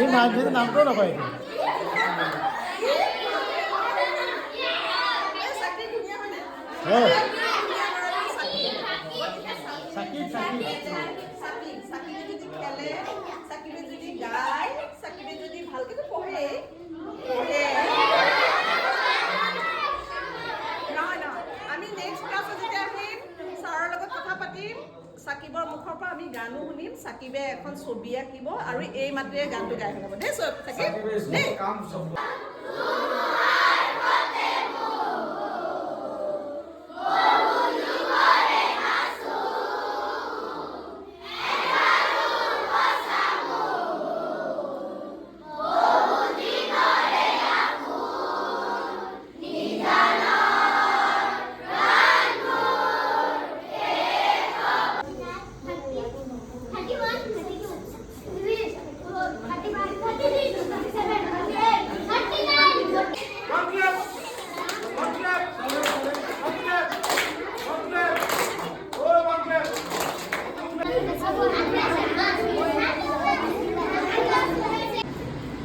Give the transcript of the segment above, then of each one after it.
নামটো নকয় সাকিবৰ মুখৰ পৰা আমি গানো শুনিম সাকিবে এখন ছবি আঁকিব আৰু এই মাত্ৰে গানটো গাই শুনাব দেই সাকিব দেই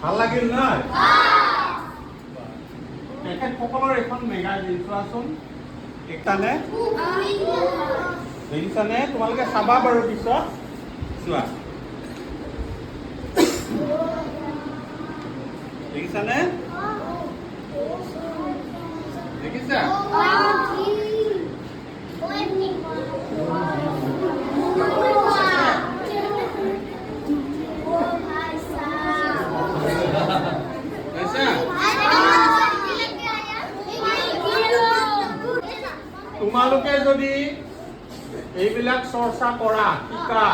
ভাল লাগিল নহয় তেখেতসকলৰ এখন মেগাজিন চোৱাচোন দেখিছানে দেখিছানে তোমালোকে চাবা বাৰু পিছত চোৱা দেখিছানে দেখিছা তোমালোকে যদি এইবিলাক চৰ্চা কৰা শিকা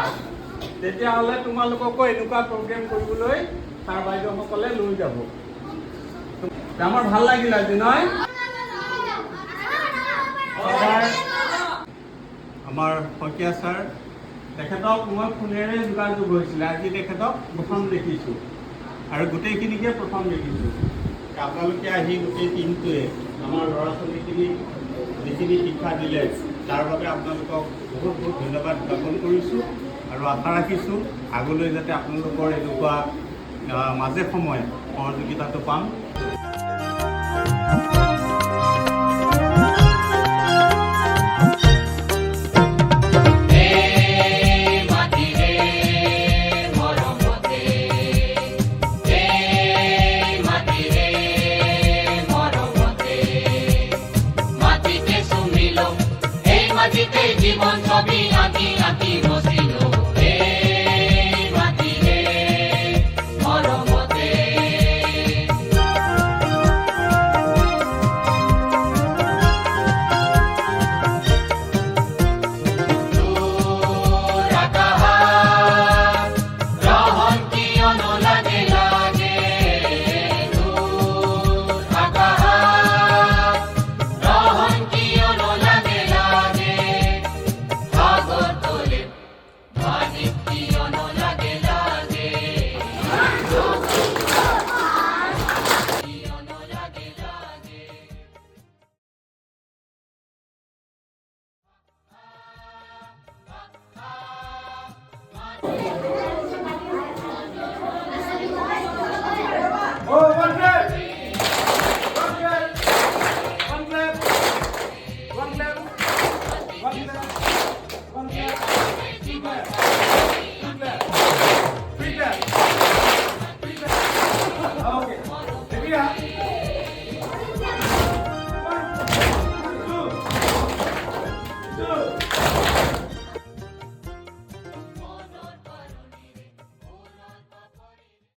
তেতিয়াহ'লে তোমালোককো এনেকুৱা প্ৰগ্ৰেম কৰিবলৈ ছাৰ বাইদেউসকলে লৈ যাব আমাৰ ভাল লাগিল আজি নহয় আমাৰ শইকীয়া ছাৰ তেখেতক মই ফোনেৰে যোগাযোগ হৈছিলে আজি তেখেতক প্ৰথম দেখিছোঁ আৰু গোটেইখিনিকে প্ৰথম দেখিছোঁ আপোনালোকে আহি গোটেই টিমটোৱে আমাৰ ল'ৰা ছোৱালীখিনিক যিখিনি শিক্ষা দিলে তাৰ বাবে আপোনালোকক বহুত বহুত ধন্যবাদ জ্ঞাপন কৰিছোঁ আৰু আশা ৰাখিছোঁ আগলৈ যাতে আপোনালোকৰ এনেকুৱা মাজে সময়ে সহযোগিতাটো পাম